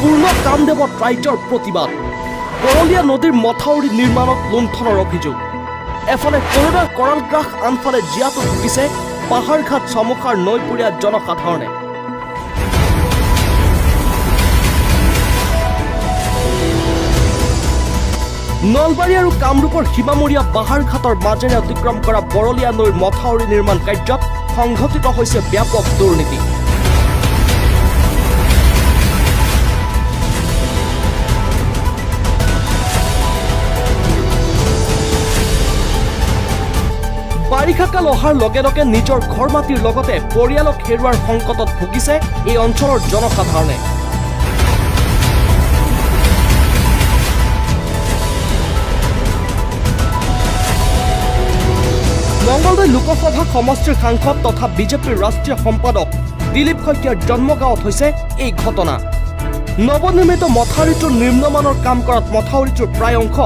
পূৰ্ণ কামদেৱত ৰাইজৰ প্ৰতিবাদ বৰলীয়া নদীৰ মথাউৰি নিৰ্মাণত লুণ্ঠনৰ অভিযোগ এফালে কৰোনাৰ কৰাল গ্ৰাস আনফালে জীয়াতো ভুগিছে পাহাৰঘাট চমুখাৰ নৈপৰীয়া জনসাধাৰণে নলবাৰী আৰু কামৰূপৰ সীমামূৰীয়া পাহাৰঘাটৰ মাজেৰে অতিক্ৰম কৰা বৰলীয়া নৈৰ মথাউৰি নিৰ্মাণ কাৰ্যত সংঘটিত হৈছে ব্যাপক দুৰ্নীতি বাৰিষাকাল অহাৰ লগে লগে নিজৰ ঘৰ মাটিৰ লগতে পৰিয়ালক হেৰুৱাৰ সংকটত ভুগিছে এই অঞ্চলৰ জনসাধাৰণে মঙ্গলদৈ লোকসভা সমষ্টিৰ সাংসদ তথা বিজেপিৰ ৰাষ্ট্ৰীয় সম্পাদক দিলীপ শইকীয়াৰ জন্মগাঁৱত হৈছে এই ঘটনা নৱনিৰ্মিত মথাউৰিটোৰ নিম্নমানৰ কাম কৰাত মথাউৰিটোৰ প্ৰায় অংশ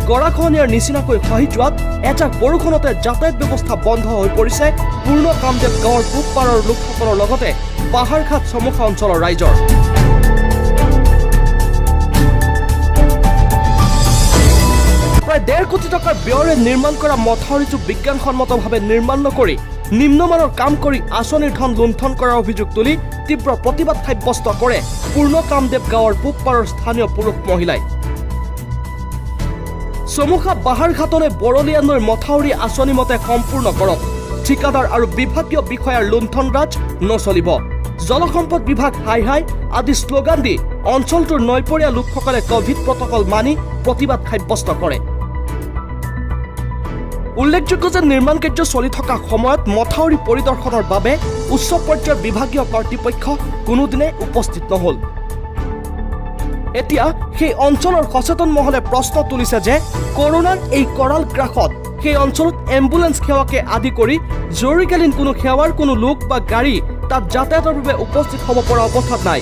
গৰাখহনীয়াৰ নিচিনাকৈ খহি যোৱাত এজাক বৰষুণতে যাতায়াত ব্যৱস্থা বন্ধ হৈ পৰিছে পূৰ্ণ কামদেৱ গাঁৱৰ পূব পাৰৰ লোকসকলৰ লগতে পাহাৰঘাট চমুখা অঞ্চলৰ ৰাইজৰ প্ৰায় 1.5 কোটি টকাৰ ব্যয়েৰে নিৰ্মাণ কৰা মথাউৰিটো বিজ্ঞানসন্মতভাৱে নিৰ্মাণ নকৰি নিম্নমানৰ কাম কৰি আঁচনিৰ ধন লুণ্ঠন কৰাৰ অভিযোগ তুলি তীব্ৰ প্ৰতিবাদ সাব্যস্ত কৰে পূৰ্ণ কামদেৱ গাঁৱৰ পূব পাৰৰ স্থানীয় পুৰুষ মহিলাই চমুখা বাহাৰঘাটলৈ বৰলীয়া নৈৰ মথাউৰি আঁচনি মতে সম্পূৰ্ণ কৰক ঠিকাদাৰ আৰু বিভাগীয় বিষয়াৰ লুণ্ঠন ৰাজ নচলিব জলসম্পদ বিভাগ হাই হাই আদি শ্লোগান দি অঞ্চলটোৰ নৈপৰীয়া লোকসকলে কোভিড প্ৰটকল মানি প্ৰতিবাদ সাব্যস্ত কৰে উল্লেখযোগ্য যে নিৰ্মাণ কাৰ্য চলি থকা সময়ত মথাউৰি পৰিদৰ্শনৰ বাবে উচ্চ পৰ্যায়ৰ বিভাগীয় কৰ্তৃপক্ষ কোনোদিনে উপস্থিত নহল এতিয়া সেই অঞ্চলৰ সচেতন মহলে প্ৰশ্ন তুলিছে যে কৰোনাৰ এই কৰাল গ্ৰাসত সেই অঞ্চলত এম্বুলেন্স সেৱাকে আদি কৰি জৰুৰীকালীন কোনো সেৱাৰ কোনো লোক বা গাড়ী তাত যাতায়াতৰ বাবে উপস্থিত হ'ব পৰা অৱস্থাত নাই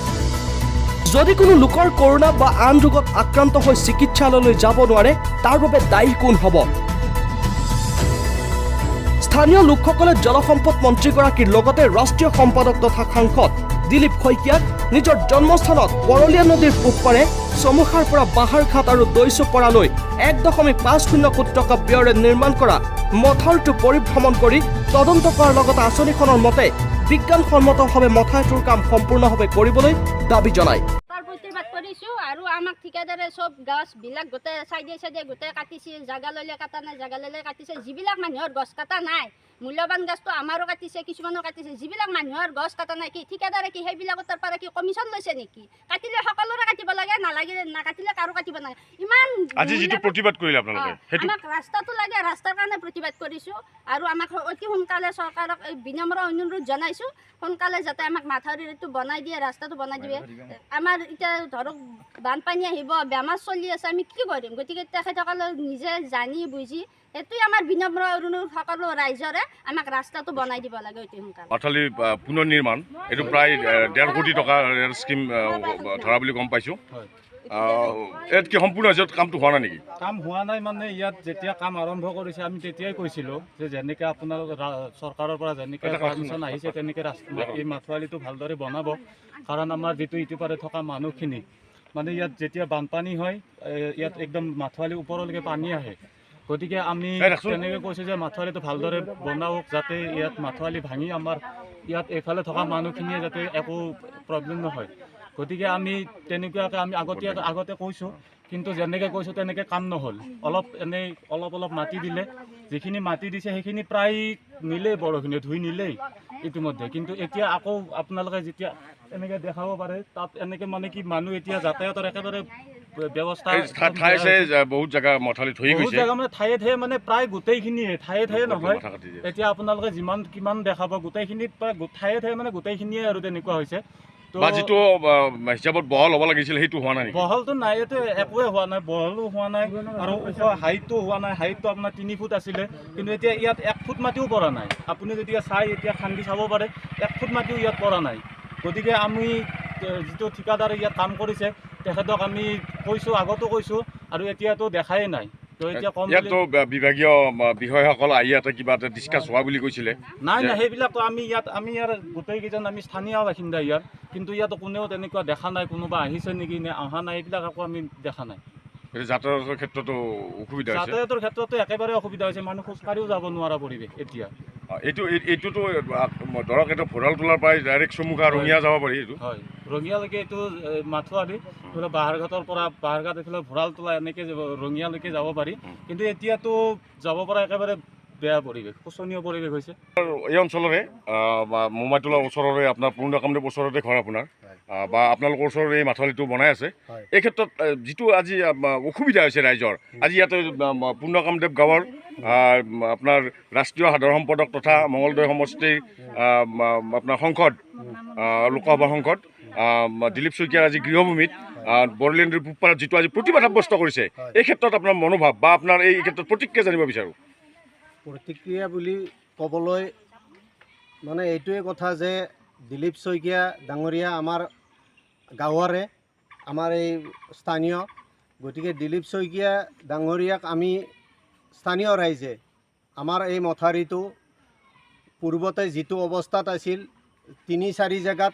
যদি কোনো লোকৰ কৰোনা বা আন ৰোগত আক্ৰান্ত হৈ চিকিৎসালয়লৈ যাব নোৱাৰে তাৰ বাবে দায়ী কোন হ'ব স্থানীয় লোকসকলে জলসম্পদ মন্ত্ৰীগৰাকীৰ লগতে ৰাষ্ট্ৰীয় সম্পাদক তথা সাংসদ দিলীপ শইকীয়াক নিজৰ জন্মস্থানত বৰলীয়া নদীৰ পূবপাৰে চমুখাৰ পৰা বাহাৰঘাট আৰু দৈচুপৰালৈ 1.50 কোটি টকা ব্যয়েৰে নিৰ্মাণ কৰা মথাউৰিটো পৰিভ্ৰমণ কৰি তদন্ত কৰাৰ লগতে আঁচনিখনৰ মতে বিজ্ঞানসন্মতভাৱে মথাউৰিটোৰ কাম সম্পূৰ্ণভাৱে কৰিবলৈ দাবী জনায় প্ৰতিবাদ কৰিছো আৰু আমাক ঠিকাদাৰে সব গছবিলাক গোটেই চাইডে গোটেই কাটিছে জাগা ললে কাটা নাই জাগা ললে কাটিছে যিবিলাক মানুহৰ গছ কাটা নাই মূল্যবান গছটো আমাৰো কাটিছে কিছুমানৰ কাটিছে যিবিলাক মানুহৰ গছ কাটা নাই কি ঠিকাদাৰে কি সেইবিলাকৰ তাৰ পৰা কি কমিশ্যন লৈছে নেকি কাটিলে সকলোৰে কাটিব লাগে নালাগে নাকাটিলে কাৰো কাটিব নাই ইমান আজি যেটো প্ৰতিবাদ কৰিলে আপোনালোকে হেতু আমাক ৰাস্তাটো লাগে ৰাস্তাৰ কাৰণে প্ৰতিবাদ কৰিছো আৰু আমাক অতি সোনকালে চৰকাৰক বিনম্ৰ অনুৰোধ জনাইছো সোনকালে যাতে আমাক মাথাউৰিটো বনাই দিয়ে ৰাস্তাটো বনাই দিয়ে আমাৰ এতিয়া ধৰক বানপানী আহিব বেমাৰ চলি আছে আমি কি কৰিম গতিকে তেখেতসকলে নিজে জানি বুজি এটোই আমাৰ বিনম্ৰ অনুৰোধ সকলো ৰাইজৰে আমাক ৰাস্তাটো বনাই দিব লাগে অতি সোনকালে মাথাউৰি পুনৰ নিৰ্মাণ এটো প্ৰায় 1.5 কোটি টকাৰ স্কিম ধৰা বুলি গম পাইছো এত কি সম্পূৰ্ণ হৈছে কামটো হোৱা নাই নেকি কাম হোৱা নাই মানে ইয়াত যেতিয়া কাম আৰম্ভ কৰিছে আমি তেতিয়াই কৈছিলো যে যেনেকৈ আপোনালোক চৰকাৰৰ পৰা যেনেকৈ পাৰমিশ্যন আহিছে তেনেকৈ এই মাথাউৰিটো ভালদৰে বনাব কাৰণ আমাৰ যেটো ইটো পাৰে থকা মানুহখিনি মানে ইয়াত যেতিয়া বানপানী হয় ইয়াত একদম মাথাউৰি ওপৰলৈকে পানী আহে গতিকে আমি তেনেকৈ কৈছোঁ যে মাথাউৰিটো ভালদৰে বনাওক যাতে ইয়াত মাথাউৰি ভাঙি আমাৰ ইয়াত এফালে থকা মানুহখিনিয়ে যাতে একো প্ৰব্লেম নহয় গতিকে আমি তেনেকুৱাকৈ আমি আগতে কৈছোঁ কিন্তু যেনেকৈ কৈছোঁ তেনেকৈ কাম নহ'ল অলপ মাটি দিলে যিখিনি মাটি দিছে সেইখিনি প্ৰায় নিলেই বৰখিনি ধুই নিলেই ইতিমধ্যে কিন্তু এতিয়া আকৌ আপোনালোকে যেতিয়া এনেকৈ দেখাব পাৰে তাত এনেকৈ মানে কি মানুহ এতিয়া যাতায়াতৰ একেবাৰে ব্যৱস্থা বহুত জায়গা মথাউৰি থৈ গৈছে বহুত জায়গা মানে ঠায়ে মানে প্ৰায় গোটেইখিনিয়ে ঠায়ে নহয় এতিয়া আপোনালোকে যিমান কিমান দেখাব গোটেইখিনি প্ৰায় ঠায়ে মানে গোটেইখিনিয়ে আৰু তেনেকুৱা হৈছে বা যেটো হিচাপত বহল হ'ব লাগিছিল সেইটো হোৱা নাই বহলটো নাই এইটো একোৱে হোৱা নাই বহলো হোৱা নাই আৰু হাইটটো হোৱা নাই হাইটটো আপোনাৰ 3 ফুট আছিলে কিন্তু এতিয়া ইয়াত 1 ফুট মাটিও পৰা নাই আপুনি যদি চাই এতিয়া খান্দি চাব পাৰে 1 ফুট মাটিও ইয়াত পৰা নাই গতিকে আমি যেটো ঠিকাদাৰে ইয়াত কাম কৰিছে তেখেতক আমি কৈছোঁ আগতো কৈছোঁ আৰু এতিয়াতো দেখাই নাই তো এতিয়া কম ইয়াততো বিভাগীয় বিষয়াসকল আহি ইয়াতে কিবা এটা ডিছকাছ হোৱা বুলি কৈছিলে। নাই সেইবিলাক আমি ইয়াৰ গোটেইকেইজন আমি স্থানীয় বাসিন্দা ইয়াৰ, কিন্তু ইয়াত কোনেও তেনেকুৱা দেখা নাই, কোনোবা আহিছে নেকি নে অহা নাই, এইবিলাক একো আমি দেখা নাই। যাতায়াতৰ ক্ষেত্ৰতো অসুবিধা হৈছে। যাতায়াতৰ ক্ষেত্ৰতো একেবাৰে অসুবিধা হৈছে, মানুহ খোজকাঢ়িও যাব নোৱাৰা পৰিৱেশ এতিয়া। এইটোতো ধৰক এইটো ভঁৰাল তোলাৰ পৰাই ডাইৰেক্ট চমুখা ৰঙিয়া যাব পাৰি। এইটো হয়, ৰঙিয়ালৈকে এইটো মাথোৱাৰী, এইফালে বাহাৰঘাটৰ পৰা বাহাৰঘাট এইফালে ভঁৰাল তোলা এনেকৈ ৰঙিয়ালৈকে যাব পাৰি, কিন্তু এতিয়াতো যাব পৰা একেবাৰে বেয়া পৰিৱেশ, শোচনীয় পৰিৱেশ হৈছে। এই অঞ্চলৰে মোমাইতোলাৰ ওচৰৰে আপোনাৰ পূৰ্ণ কামদেৱ ওচৰতে ঘৰ আপোনাৰ, বা আপোনালোকৰ ওচৰৰে এই মাথাউৰিটো বনাই আছে। এই ক্ষেত্ৰত যিটো আজি অসুবিধা হৈছে ৰাইজৰ, আজি ইয়াতে পূৰ্ণ কামদেৱ গাঁৱৰ আপোনাৰ ৰাষ্ট্ৰীয় সাধাৰণ সম্পাদক তথা মঙলদৈ সমষ্টিৰ আপোনাৰ সংসদ লোকসভা সংসদ দিলীপ শইকীয়াৰ আজি গৃহভূমিত বড়োলেণ্ড নদীৰ পূবপাৰত যিটো আজি প্ৰতিবাদ সাব্যস্ত কৰিছে, এই ক্ষেত্ৰত আপোনাৰ মনোভাৱ বা আপোনাৰ এই ক্ষেত্ৰত প্ৰতিক্ৰিয়া জানিব বিচাৰোঁ। প্ৰতিক্ৰিয়া বুলি ক'বলৈ মানে এইটোৱে কথা যে দিলীপ শইকীয়া ডাঙৰীয়া আমাৰ গাঁৱৰে, আমাৰ এই স্থানীয়, গতিকে দিলীপ শইকীয়া ডাঙৰীয়াক আমি স্থানীয় ৰাইজে আমাৰ এই মথাউৰিটো পূৰ্বতে যিটো অৱস্থাত আছিল ৩-৪ জেগাত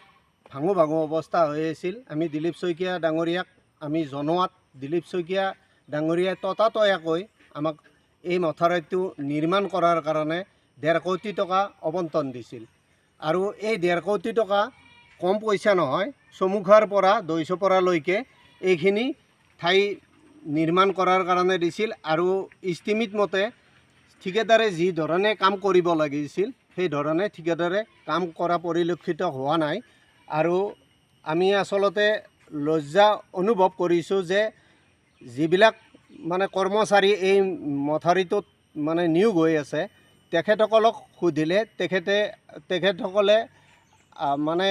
ভাঙো অৱস্থা হৈ আছিল, আমি দিলীপ শইকীয়া ডাঙৰীয়াক আমি জনোৱাত দিলীপ শইকীয়া ডাঙৰীয়াই ততাতৈয়াকৈ আমাক এই মথাউৰিটো নিৰ্মাণ কৰাৰ কাৰণে ১.৫ কোটি টকা আবণ্টন দিছিল। আৰু এই ১.৫ কোটি টকা কম পইচা নহয়, চমুখাৰ পৰা দৈচপৰালৈকে এইখিনি ঠাই নিৰ্মাণ কৰাৰ কাৰণে দিছিল। আৰু ইষ্টিমেট মতে ঠিকাদাৰে যি ধৰণে কাম কৰিব লাগিছিল সেই ধৰণে ঠিকাদাৰে কাম কৰা পৰিলক্ষিত হোৱা নাই। আৰু আমি আচলতে লজ্জা অনুভৱ কৰিছোঁ যে যিবিলাক মানে কৰ্মচাৰী এই মথাউৰিটোত মানে নিয়োগ হৈ আছে, তেখেতসকলক সুধিলে তেখেতসকলে মানে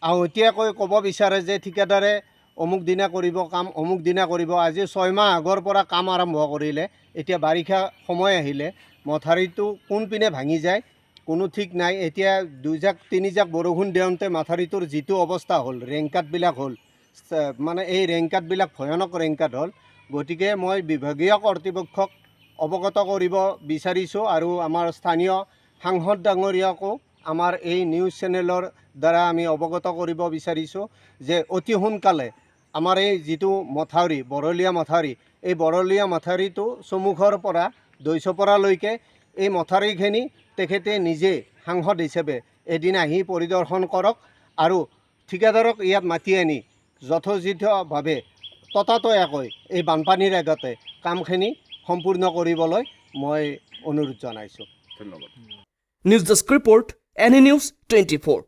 আগতীয়াকৈ ক'ব বিচাৰে যে ঠিকাদাৰে অমুক দিনা কৰিব কাম, অমুক দিনা কৰিব। আজি 6 মাহ আগৰ পৰা কাম আৰম্ভ কৰিলে, এতিয়া বাৰিষা সময় আহিলে মথাউৰিটো কোনপিনে ভাঙি যায় কোনো ঠিক নাই। এতিয়া 2-3 জাক বৰষুণ দিওঁতে মথাউৰিটোৰ যিটো অৱস্থা হ'ল, ৰেইনকাটবিলাক হ'ল, মানে এই ৰেইনকাটবিলাক ভয়ানক ৰেইনকাট হ'ল। গতিকে মই বিভাগীয় কৰ্তৃপক্ষক অৱগত কৰিব বিচাৰিছোঁ আৰু আমাৰ স্থানীয় সাংসদ ডাঙৰীয়াকো আমাৰ এই নিউজ চেনেলৰ দ্বাৰা আমি অৱগত কৰিব বিচাৰিছোঁ যে অতি সোনকালে আমাৰ এই যিটো মথাউৰি বৰলীয়া মথাউৰি, এই বৰলীয়া মথাউৰিটো চমুখৰ পৰা দৈচপৰালৈকে এই মথাউৰিখিনি তেখেতে নিজে সাংসদ হিচাপে এদিন আহি পৰিদৰ্শন কৰক আৰু ঠিকাদাৰক ইয়াত মাতি আনি যথোচিতভাৱে ততাতৈয়াকৈ এই বানপানীৰ আগতে কামখিনি সম্পূৰ্ণ কৰিবলৈ মই অনুৰোধ জনাইছোঁ। ধন্যবাদ। News desk report, any news 24।